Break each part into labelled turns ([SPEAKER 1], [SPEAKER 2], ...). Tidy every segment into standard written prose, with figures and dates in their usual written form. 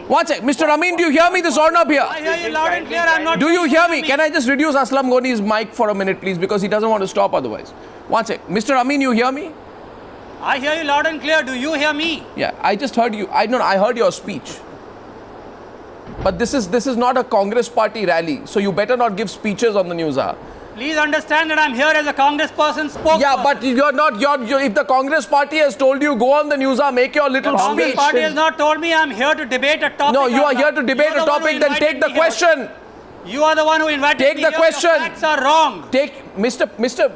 [SPEAKER 1] One sec. Mr. Amin, do you hear me? This Ornab here.
[SPEAKER 2] I hear you loud and clear. I'm not.
[SPEAKER 1] Do you hear me? Can I just reduce Aslam Ghani's mic for a minute, please? Because he doesn't want to stop otherwise. One sec. Mr. Amin, you hear me?
[SPEAKER 2] I hear you loud and clear. Do you hear me?
[SPEAKER 1] Yeah, I just heard you. I heard your speech. But this is not a Congress party rally, so you better not give speeches on the news hour.
[SPEAKER 2] Please understand that I'm here as a Congress person spokesperson.
[SPEAKER 1] Yeah, but you're not. If the Congress party has told you go on the news hour, make your little
[SPEAKER 2] The Congress
[SPEAKER 1] speech.
[SPEAKER 2] party has not told me I'm here to debate a topic.
[SPEAKER 1] No, you are here to debate a topic. Then take the question.
[SPEAKER 2] You are the one who invited me.
[SPEAKER 1] Take the
[SPEAKER 2] here.
[SPEAKER 1] question.
[SPEAKER 2] Your facts are wrong.
[SPEAKER 1] Mr.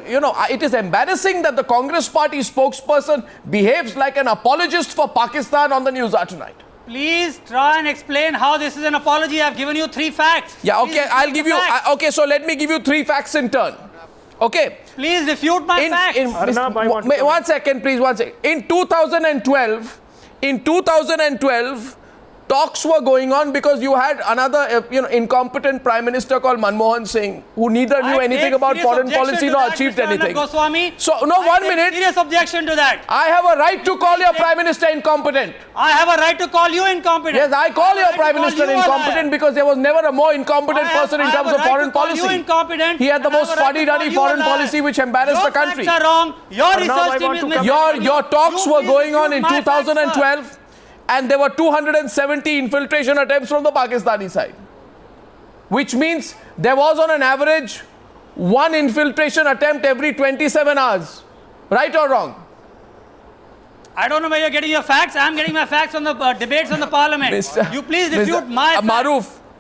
[SPEAKER 1] You know, it is embarrassing that the Congress party spokesperson behaves like an apologist for Pakistan on the news hour tonight.
[SPEAKER 2] Please try and explain how this is an apology. I've given you 3 facts.
[SPEAKER 1] Yeah, okay,
[SPEAKER 2] Please
[SPEAKER 1] I'll give you. Okay, so let me give you 3 facts in turn. Okay.
[SPEAKER 2] Please refute my facts.
[SPEAKER 1] One second, please. One second. In 2012, talks were going on because you had another, incompetent Prime Minister called Manmohan Singh, who neither knew anything about foreign policy nor achieved anything.
[SPEAKER 2] Goswami,
[SPEAKER 1] So, no, 1 minute.
[SPEAKER 2] Serious objection to that.
[SPEAKER 1] I have a right to call your Prime Minister incompetent.
[SPEAKER 2] I have a right to call you incompetent.
[SPEAKER 1] Yes, I call your Prime Minister incompetent because there was never a more incompetent person in terms of foreign policy. He had the most fuddy-duddy foreign policy which embarrassed the country.
[SPEAKER 2] Your facts are wrong. Your research team is misleading.
[SPEAKER 1] Your talks were going on in 2012. And there were 270 infiltration attempts from the Pakistani side. Which means there was on an average 1 infiltration attempt every 27 hours. Right or wrong?
[SPEAKER 2] I don't know where you're getting your facts. I'm getting my facts on the debates on the parliament. You please refute my facts.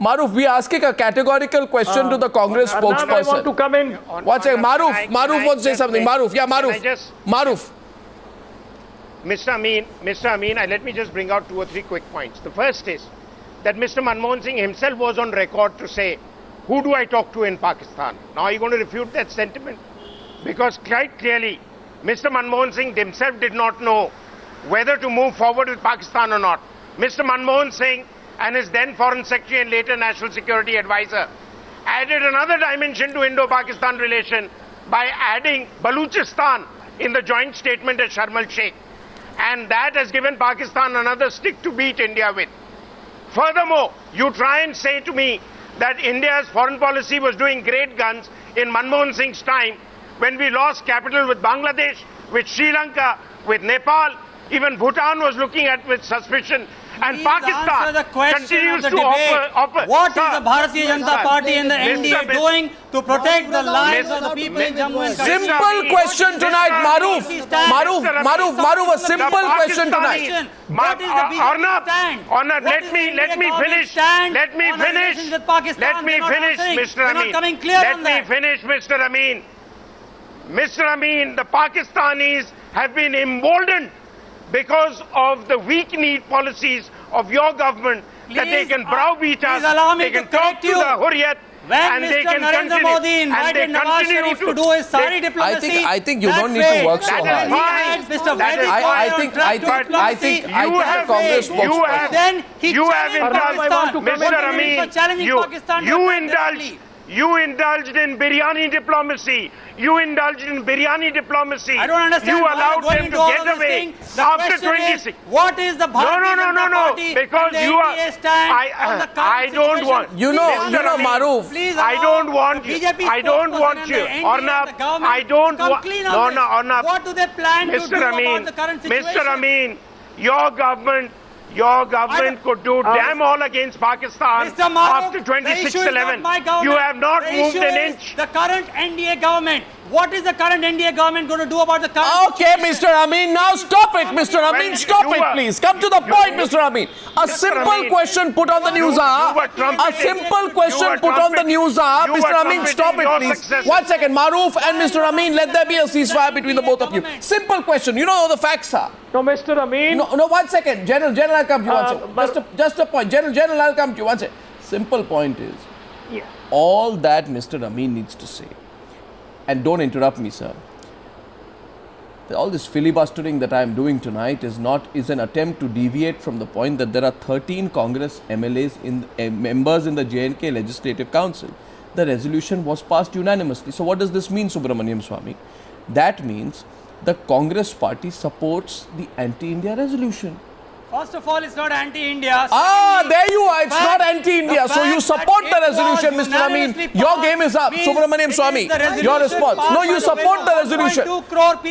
[SPEAKER 1] Maruf, we are asking a categorical question to the Congress spokesperson.
[SPEAKER 3] I want to come in.
[SPEAKER 1] One second, Maruf wants to say something. Maruf, yeah, Maruf.
[SPEAKER 3] Mr. Amin, let me just bring out 2 or 3 quick points. The first is that Mr. Manmohan Singh himself was on record to say, who do I talk to in Pakistan? Now, are you going to refute that sentiment? Because quite clearly, Mr. Manmohan Singh himself did not know whether to move forward with Pakistan or not. Mr. Manmohan Singh and his then Foreign Secretary and later National Security Advisor added another dimension to Indo-Pakistan relation by adding Baluchistan in the joint statement at Sharm el-Sheikh. And that has given Pakistan another stick to beat India with. Furthermore, you try and say to me that India's foreign policy was doing great guns in Manmohan Singh's time when we lost capital with Bangladesh, with Sri Lanka, with Nepal, even Bhutan was looking at with suspicion. And
[SPEAKER 2] Please
[SPEAKER 3] Pakistan continues to offer.
[SPEAKER 2] What is the Bharatiya Janata Party and the NDA doing to protect the lives of the people in Jammu and Kashmir?
[SPEAKER 1] Simple question tonight, Maruf, a simple question tonight.
[SPEAKER 2] What is the BJP stand?
[SPEAKER 3] Ornab, let me finish, Mr. Amin. Mr. Amin, the Pakistanis have been emboldened because of the weak-kneed policies of your government, that they can browbeat us, they can talk to the Hurriyat, and they can
[SPEAKER 2] Narendra Modi invited Nawaz Sharif to do his sari diplomacy.
[SPEAKER 1] I think you don't need to work so hard.
[SPEAKER 2] I
[SPEAKER 1] think the Congress spokesperson.
[SPEAKER 3] You have indulged, Mr. Amin, you indulged in biryani diplomacy. I don't
[SPEAKER 2] understand.
[SPEAKER 3] You allowed them to get away after 26.
[SPEAKER 2] What is the Bharatiya Janata Party?
[SPEAKER 3] Because you are. I don't want.
[SPEAKER 1] Maruf.
[SPEAKER 2] Please
[SPEAKER 3] I don't want you.
[SPEAKER 2] Ornab,
[SPEAKER 3] I don't want.
[SPEAKER 2] Ornab. What do they plan to do about the current situation?
[SPEAKER 3] Mr. Amin, your government could do damn all against Pakistan after 26/11. You have not moved an inch.
[SPEAKER 2] The current NDA government. What is the current NDA government going to do about the current
[SPEAKER 1] Okay, Mr. Amin, now stop it, Mr. Amin, stop it, please. Come to the point, Mr. Amin. A simple question put on the news hour. A simple question put on the news hour. Mr. Amin, stop it, please. 1 second, Maruf and Mr. Amin, let there be a ceasefire between the both of you. Simple question. You know how the facts are.
[SPEAKER 3] No, Mr. Amin.
[SPEAKER 1] No, 1 second. General, I'll come to you 1 second. Just a point. General, I'll come to you 1 second. Simple point is, all that Mr. Amin needs to say, and don't interrupt me, sir. All this filibustering that I am doing tonight is an attempt to deviate from the point that there are 13 Congress MLAs members in the J&K Legislative Council. The resolution was passed unanimously. So what does this mean, Subramaniam Swamy? That means the Congress party supports the anti-India resolution.
[SPEAKER 2] First of all, it's not anti-India.
[SPEAKER 1] There you are. It's not anti-India. So you support the resolution, Mr. Amin. Your game is up. Subramaniam Swami, your response. No, you support the resolution.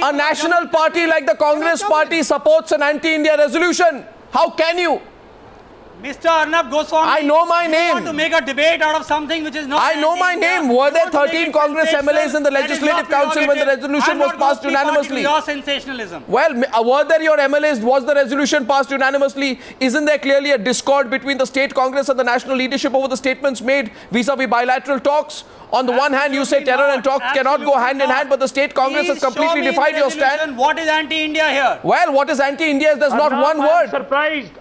[SPEAKER 1] A national party like the Congress party supports an anti-India resolution. How can you?
[SPEAKER 2] Mr. Arnab Goswami,
[SPEAKER 1] I know my name.
[SPEAKER 2] You want to make a debate out of something which is not.
[SPEAKER 1] I know my name. Were there 13 Congress MLAs in the Legislative Council when the resolution was passed unanimously?
[SPEAKER 2] Your sensationalism.
[SPEAKER 1] Well, were there your MLAs? Was the resolution passed unanimously? Isn't there clearly a discord between the state Congress and the national leadership over the statements made vis-a-vis bilateral talks? On the one hand, you say terror and talk cannot go hand in hand, but the state Congress has completely defied your stand.
[SPEAKER 2] What is anti-India here?
[SPEAKER 1] Well, what is anti-India is there's not one word.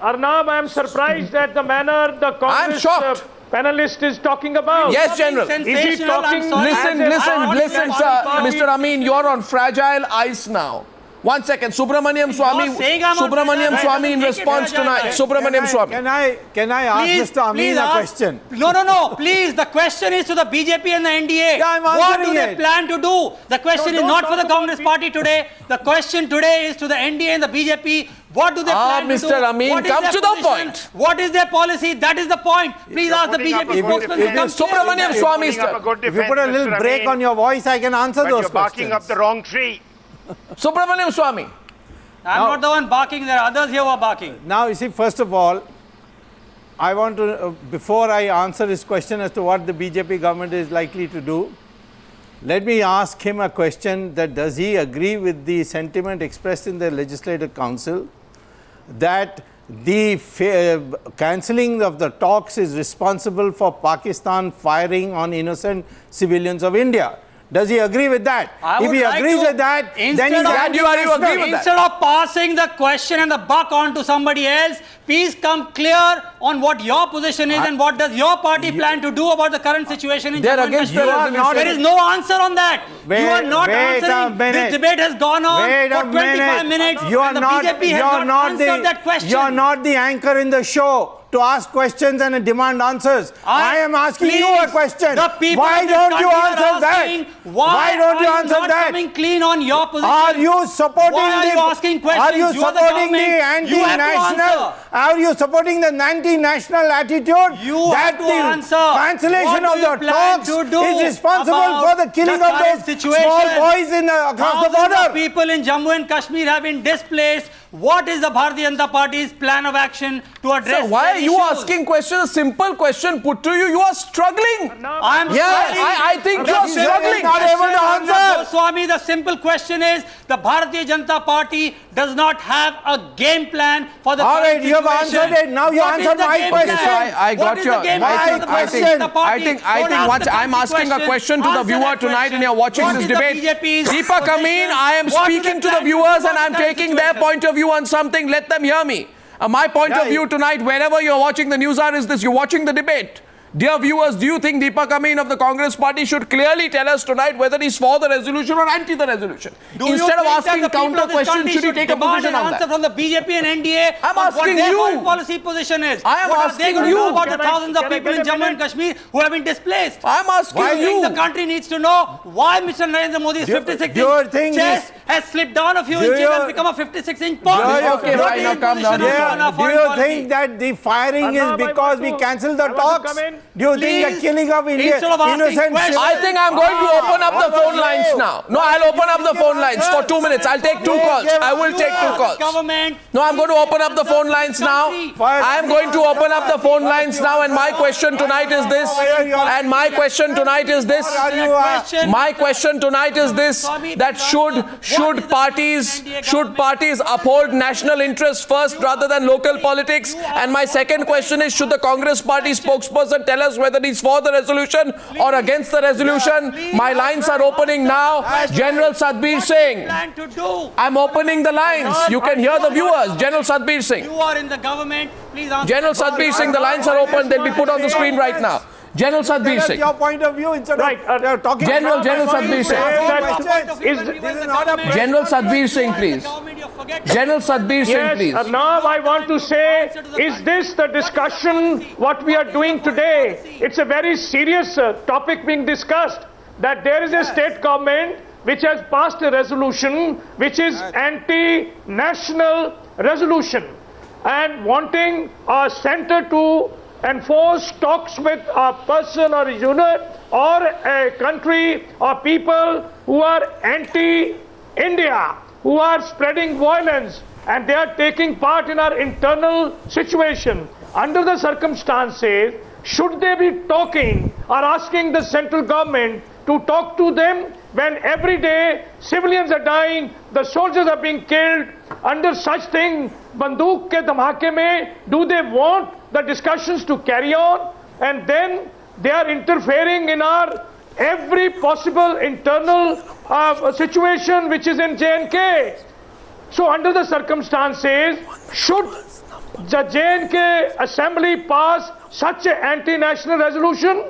[SPEAKER 4] Arnab, I am surprised at the manner the Congress panelist is talking about.
[SPEAKER 1] Yes, General.
[SPEAKER 4] Is he talking?
[SPEAKER 1] Listen, sir. Mr. Amin, you're on fragile ice now. 1 second. Subramaniam Swami in response tonight. Subramaniam Swami.
[SPEAKER 5] Can I ask Mr. Amin a question?
[SPEAKER 2] No. Please. The question is to the BJP and the NDA.
[SPEAKER 5] Yeah,
[SPEAKER 2] what do they plan to do? The question is not for the Congress party today. The question today is to the NDA and the BJP. What do they plan to do?
[SPEAKER 1] Mr. Amin, come to the point.
[SPEAKER 2] What is their policy? That is the point. Please ask the BJP spokesman to come.
[SPEAKER 1] Subramaniam Swami, sir.
[SPEAKER 5] If you put a little break on your voice, I can answer those questions.
[SPEAKER 3] You're barking up the wrong tree.
[SPEAKER 1] Subramaniam Swami.
[SPEAKER 2] I'm not the one barking. There are others here who are barking.
[SPEAKER 5] Now, you see, first of all, I want to, before I answer his question as to what the BJP government is likely to do, let me ask him a question that does he agree with the sentiment expressed in the Legislative Council that the cancelling of the talks is responsible for Pakistan firing on innocent civilians of India? Does he agree with that? If he agrees with that, then he's
[SPEAKER 1] agree with that.
[SPEAKER 2] Instead of passing the question and the buck on to somebody else, please come clear on what your position is and what does your party plan to do about the current situation in Jammu and Kashmir. There is no answer on that. You are not answering. This debate has gone on for 25 minutes and the BJP has not answered that question.
[SPEAKER 5] You are not the anchor in the show to ask questions and demand answers. I am asking you a question. Why don't you answer that? Why don't you answer that?
[SPEAKER 2] Coming clean on your position.
[SPEAKER 5] Are you supporting
[SPEAKER 2] the
[SPEAKER 5] anti-national? Are you supporting the anti-national attitude that the cancellation of the talks is responsible for the killing of those small boys across the border?
[SPEAKER 2] People in Jammu and Kashmir have been displaced. What is the Bharatiya Janata Party's plan of action to address?
[SPEAKER 1] Sir, why are you asking questions? A simple question put to you. You are struggling. I think you are struggling.
[SPEAKER 5] Not able to answer.
[SPEAKER 2] Swami, the simple question is the Bharatiya Janata Party does not have a game plan for the
[SPEAKER 5] all right, you have answered it. Now you answered my question.
[SPEAKER 1] I got your I think I'm asking a question to the viewer tonight and you're watching this debate. Deepak Amin, I am speaking to the viewers and I'm taking their point of view on something. Let them hear me. My point of view tonight, wherever you're watching the Newshour, is this. You're watching the debate. Dear viewers, do you think Deepak Amin of the Congress party should clearly tell us tonight whether he's for the resolution or anti the resolution? Instead of asking counter questions, should he take a position on that?
[SPEAKER 2] From the BJP and NDA,
[SPEAKER 1] I'm asking you.
[SPEAKER 2] What their policy position is.
[SPEAKER 1] I am
[SPEAKER 2] what
[SPEAKER 1] asking
[SPEAKER 2] are they going to
[SPEAKER 1] you.
[SPEAKER 2] know about the thousands of people in Jammu and Kashmir who have been displaced?
[SPEAKER 1] I'm asking
[SPEAKER 2] you.
[SPEAKER 1] you.
[SPEAKER 2] The country needs to know why Mr. Narendra Modi's 56-inch chest has slipped down a few inches and become a 56-inch bomb.
[SPEAKER 1] Okay, fine, now calm down.
[SPEAKER 5] Do you think that the firing is because we cancelled the talks? Do you think the killing of innocent
[SPEAKER 1] I think I'm going to open up the phone lines now. No, I'll open up the phone lines for 2 minutes. I'll take 2 calls. I will take 2 calls. No, I'm going to open up the phone lines now. I'm going to open up the phone lines now and my question tonight is this. And my question tonight is this. My question tonight is this, that should parties uphold national interests first rather than local politics? And my second question is, should the Congress party spokesperson tell us whether he's for the resolution or against the resolution? My lines are opening now. General Sadbir Singh, I'm opening the lines. You can hear the viewers. General Sadbir Singh.
[SPEAKER 2] You are in the government. Please answer.
[SPEAKER 1] General Sadbir Singh, the lines are open. They'll be put on the screen right now. General Sadbir Singh.
[SPEAKER 5] Your point of view instead of talking.
[SPEAKER 1] General Sadbir Singh. General Sadbir Singh, please. General Sadbir Singh, please.
[SPEAKER 4] Now I want to say, is this the discussion what we are doing today? It's a very serious topic being discussed, that there is a state government which has passed a resolution which is anti-national resolution. and wanting a center to enforce talks with a person or a unit or a country or people who are anti-India, who are spreading violence, and they are taking part in our internal situation. Under the circumstances, should they be talking or asking the central government to talk to them when every day civilians are dying, the soldiers are being killed? Under such thing, banduk ke dhamake mein, do they want the discussions to carry on? And then they are interfering in our every possible internal situation which is in J&K. So under the circumstances, should the J&K Assembly pass such an anti-national resolution?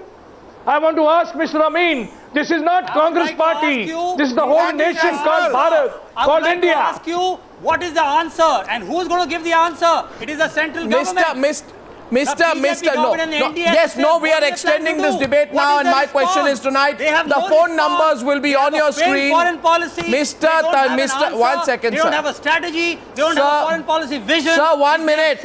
[SPEAKER 4] I want to ask Mr. Amin, this is not Congress party, this is the whole nation called Bharat, called India.
[SPEAKER 2] I would like to ask you, what is the answer and who is going to give the answer? It is the central government.
[SPEAKER 1] No, we are extending this debate now, and my question is tonight, the phone numbers will be on your screen. Mr. 1 second,
[SPEAKER 2] sir. They don't have a strategy, they don't have a foreign policy vision.
[SPEAKER 1] Sir, 1 minute.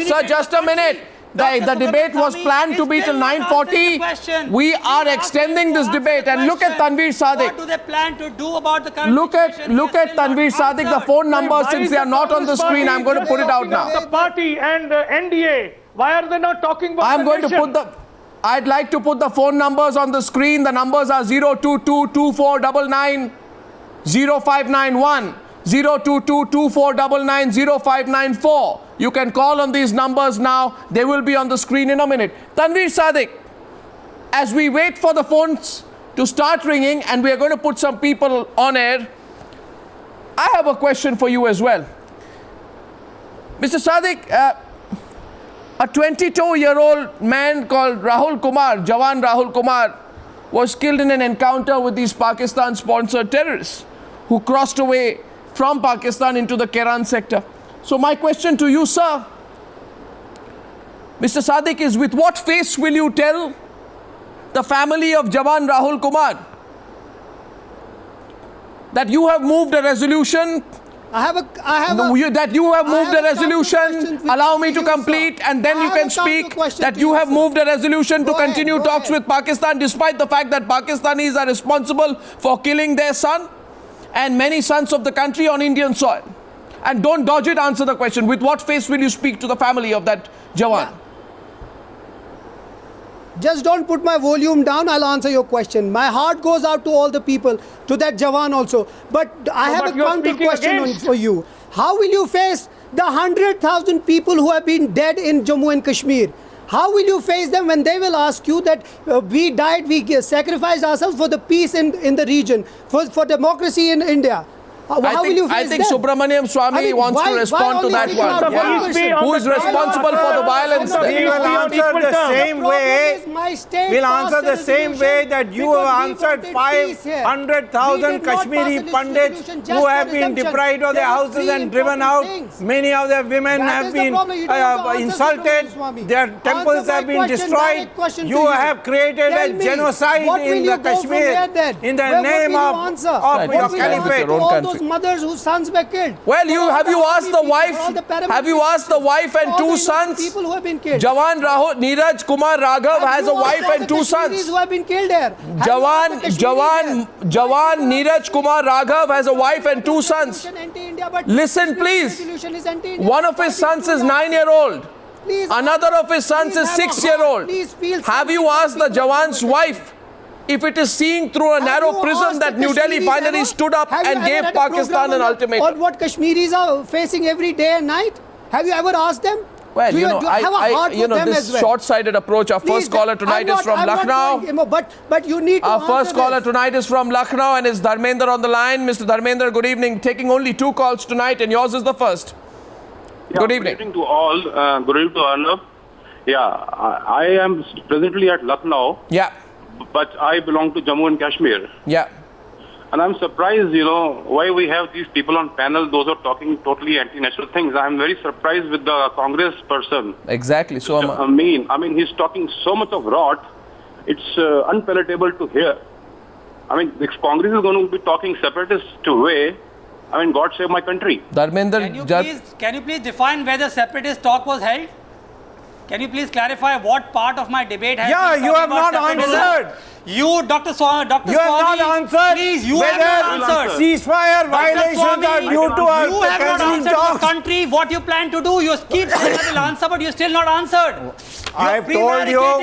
[SPEAKER 1] Sir, just a minute. The debate was planned to be till 9:40. We are extending this debate, and look at Tanveer Sadiq.
[SPEAKER 2] What do they plan to do about the current
[SPEAKER 1] Look at Tanveer Sadiq, the phone numbers, since they are not on the screen. I'm going to put it out now.
[SPEAKER 4] The party and NDA, why are they not talking about
[SPEAKER 1] I'm going to put I'd like to put the phone numbers on the screen. The numbers are 022-2499 0591, 022-2499 0594. You can call on these numbers now. They will be on the screen in a minute. Tanveer Sadiq, as we wait for the phones to start ringing, and we are going to put some people on air, I have a question for you as well. Mr. Sadiq, a 22-year-old man called Rahul Kumar, Jawan Rahul Kumar, was killed in an encounter with these Pakistan-sponsored terrorists who crossed away from Pakistan into the Keran sector. So my question to you, sir, Mr. Sadiq, is with what face will you tell the family of Jawan Rahul Kumar that you have moved a resolution? That you have moved a resolution, allow me to complete, and then you can speak, that you have moved a resolution to continue talks with Pakistan despite the fact that Pakistanis are responsible for killing their son and many sons of the country on Indian soil. And don't dodge it, answer the question. With what face will you speak to the family of that Jawan?
[SPEAKER 6] Yeah. Just don't put my volume down, I'll answer your question. My heart goes out to all the people, to that Jawan also. But I have a counter question for you. How will you face the 100,000 people who have been dead in Jammu and Kashmir? How will you face them when they will ask you that we died, we sacrificed ourselves for the peace in the region, for democracy in India?
[SPEAKER 1] I think Subramaniam Swamy wants to respond to that one. Yeah. Who is responsible for the violence?
[SPEAKER 5] We will answer the same way. We'll answer the same way that you have answered 500,000 Kashmiri Pandits who have been deprived of their houses and driven out. Many of their women have been insulted. Their temples have been destroyed. You have created a genocide in the Kashmir in the name of your caliphate.
[SPEAKER 6] Mothers whose sons were killed.
[SPEAKER 1] Well, have you asked the wife? Have you asked the wife and two sons?
[SPEAKER 6] People who have been killed.
[SPEAKER 1] Jawan Neeraj Kumar Raghav has a wife and two sons.
[SPEAKER 6] Who have been killed there.
[SPEAKER 1] Jawan Neeraj Kumar Raghav has a wife and two sons. Listen, please. One of his sons is 9-year-old. Another of his sons is 6-year-old. Have you asked the Jawan's wife if it is seeing through a narrow prism that New Delhi finally stood up and gave Pakistan an ultimatum?
[SPEAKER 6] On what Kashmiris are facing every day and night? Have you ever asked them?
[SPEAKER 1] Well, this short-sighted approach. Our first caller tonight is from Lucknow.
[SPEAKER 6] But you need to
[SPEAKER 1] Our first caller tonight is from Lucknow, and it's Dharmender on the line. Mr. Dharmender, good evening. Taking only 2 calls tonight, and yours is the first.
[SPEAKER 7] Yeah,
[SPEAKER 1] good evening.
[SPEAKER 7] Good evening to all. Good evening to Arnav. Yeah, I am presently at Lucknow.
[SPEAKER 1] Yeah.
[SPEAKER 7] But I belong to Jammu and Kashmir.
[SPEAKER 1] Yeah.
[SPEAKER 7] And I'm surprised, why we have these people on panel, those are talking totally anti-national things. I'm very surprised with the Congress person.
[SPEAKER 1] Exactly. So am I.
[SPEAKER 7] I mean, he's talking so much of rot, it's unpalatable to hear. I mean, if Congress is going to be talking separatist way, I mean, God save my country.
[SPEAKER 1] Dharmender,
[SPEAKER 2] can you please define where the separatist talk was held? Can you please clarify what part of my debate has been
[SPEAKER 5] you have not answered.
[SPEAKER 2] You, Dr. Swami,
[SPEAKER 5] you have not answered.
[SPEAKER 2] Please, you have not answered.
[SPEAKER 5] Ceasefire violations are due to us.
[SPEAKER 2] You have not answered the country what you plan to do. You keep saying I will answer, but you still not answered.
[SPEAKER 5] I have told you.
[SPEAKER 2] What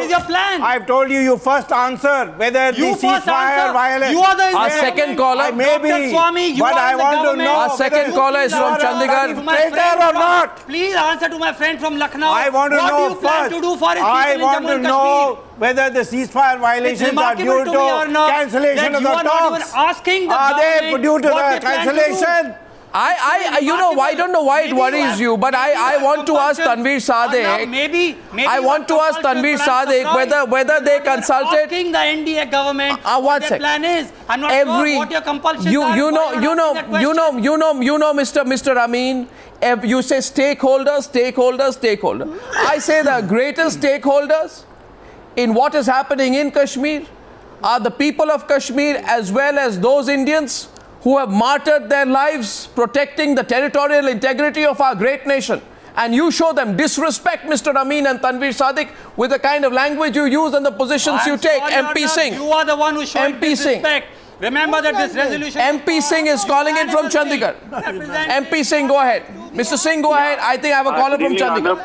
[SPEAKER 2] is your plan?
[SPEAKER 5] I have told you. You first answer whether the ceasefire violation.
[SPEAKER 2] You are the
[SPEAKER 1] our second caller.
[SPEAKER 5] Maybe.
[SPEAKER 2] Swami, you
[SPEAKER 5] but
[SPEAKER 2] are
[SPEAKER 5] I want to know.
[SPEAKER 1] Our second caller is from Chandigarh.
[SPEAKER 5] Traitor or not?
[SPEAKER 2] Please answer to my friend from Lucknow.
[SPEAKER 5] I want to know
[SPEAKER 2] first. What do you plan to do for his
[SPEAKER 5] I
[SPEAKER 2] people
[SPEAKER 5] want
[SPEAKER 2] in Jammu and
[SPEAKER 5] to know
[SPEAKER 2] Kashmir?
[SPEAKER 5] whether the ceasefire violations are due to cancellation of the talks. Are they due to the cancellation?
[SPEAKER 1] I don't know why it worries you, but I want to ask Tanveer Sadiq.
[SPEAKER 2] Maybe
[SPEAKER 1] I want to ask Tanveer Sadiq whether they consulted.
[SPEAKER 2] Asking the NDA government what their plan is. I'm not sure what your compulsions are.
[SPEAKER 1] You know, Mr. Amin. You say stakeholders. I say the greatest stakeholders in what is happening in Kashmir are the people of Kashmir as well as those Indians who have martyred their lives protecting the territorial integrity of our great nation. And you show them disrespect, Mr. Amin and Tanveer Sadiq, with the kind of language you use and the positions you take. MP Singh.
[SPEAKER 2] You are the one who showed disrespect. Remember that this resolution...
[SPEAKER 1] MP Singh is calling in from Chandigarh. MP Singh, go ahead. Mr. Singh, go ahead. I think I have a caller from Chandigarh.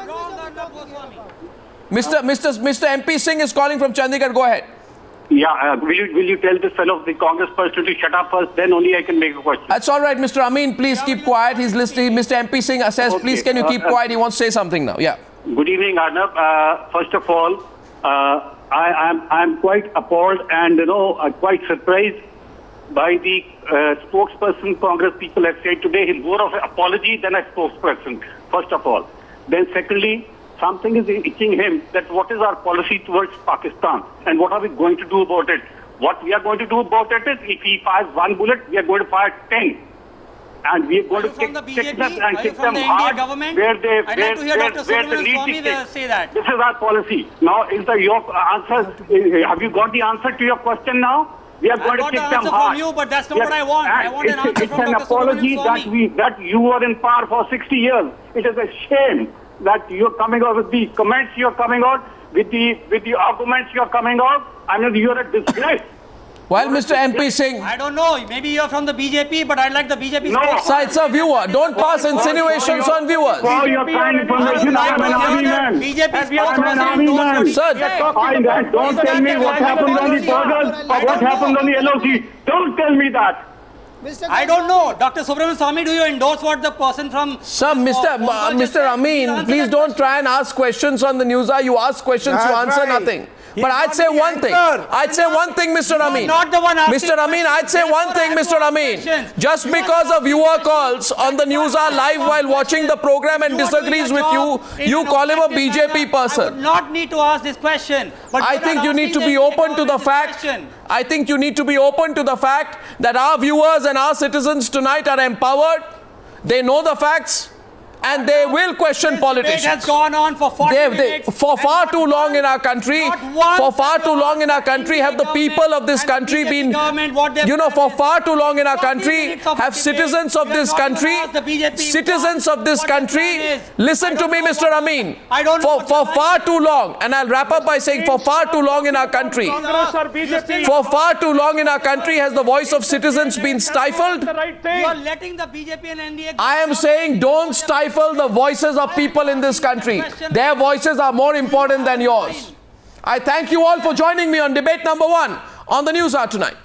[SPEAKER 1] Mr. MP Singh is calling from Chandigarh. Go ahead.
[SPEAKER 7] Yeah, will you tell this fellow, the Congress person, to shut up first? Then only I can make a question.
[SPEAKER 1] That's all right, Mr. Amin. Please keep quiet. He's listening. Mr. MP Singh says, please can you keep quiet? He wants to say something now. Yeah.
[SPEAKER 7] Good evening, Arnab. First of all, I'm quite appalled and quite surprised by the spokesperson Congress people have said today. He's more of an apology than a spokesperson. First of all, then secondly, something is itching him that what is our policy towards Pakistan and what are we going to do about it? What we are going to do about it is if he fires one bullet, we are going to fire 10. And we are going to kick them and kick them hard where they need to say that. This is our policy. Now, is your answer, have you got the answer to your question now? We are going to kick them hard.
[SPEAKER 2] From you, but that's not what I want. I want an answer from Dr.
[SPEAKER 7] It's an apology that you were in power for 60 years. It is a shame that you're coming out with the comments you're coming out, with the arguments you're coming out. I mean, you're a disgrace.
[SPEAKER 1] Well, Mr. MP Singh.
[SPEAKER 2] I don't know. Maybe you're from the BJP, but I'd like the BJP.
[SPEAKER 1] No, sir, it's a viewer. Don't pass insinuations on viewers.
[SPEAKER 7] For your kind information, I'm an army man. I'm an army man.
[SPEAKER 1] Sir,
[SPEAKER 7] don't tell me what happened on the borders or what happened on the LOC. Don't tell me that.
[SPEAKER 2] I don't know. Dr. Subramanian Swami, do you endorse what the person from...
[SPEAKER 1] Sir, Mr. Amin, please don't try and ask questions on the Newshour. You ask questions, you answer nothing. But I'd say one thing. Mr. Amin.
[SPEAKER 2] Not the one asking.
[SPEAKER 1] Mr. Amin, I'd say one thing, Mr. Amin. Just because of viewer calls on the Newshour live while watching the program and disagrees with you, you call him a BJP person.
[SPEAKER 2] I would not need to ask this question. But
[SPEAKER 1] I think you need to be open to the fact. I think you need to be open to the fact that our viewers and our citizens tonight are empowered. They know the facts. And they will question politicians.
[SPEAKER 2] It has gone on for 40 minutes.
[SPEAKER 1] For far too long in our country, have the people of this country been, for far too long in our country, have citizens of this country, listen to me, Mr. Amin, for far too long, and I'll wrap up by saying for far too long in our country, has the voice of citizens been stifled?
[SPEAKER 2] You are letting the BJP and NDA...
[SPEAKER 1] I am saying don't stifle the voices of people in this country. Their voices are more important than yours. I thank you all for joining me on debate number 1 on the Newshour tonight.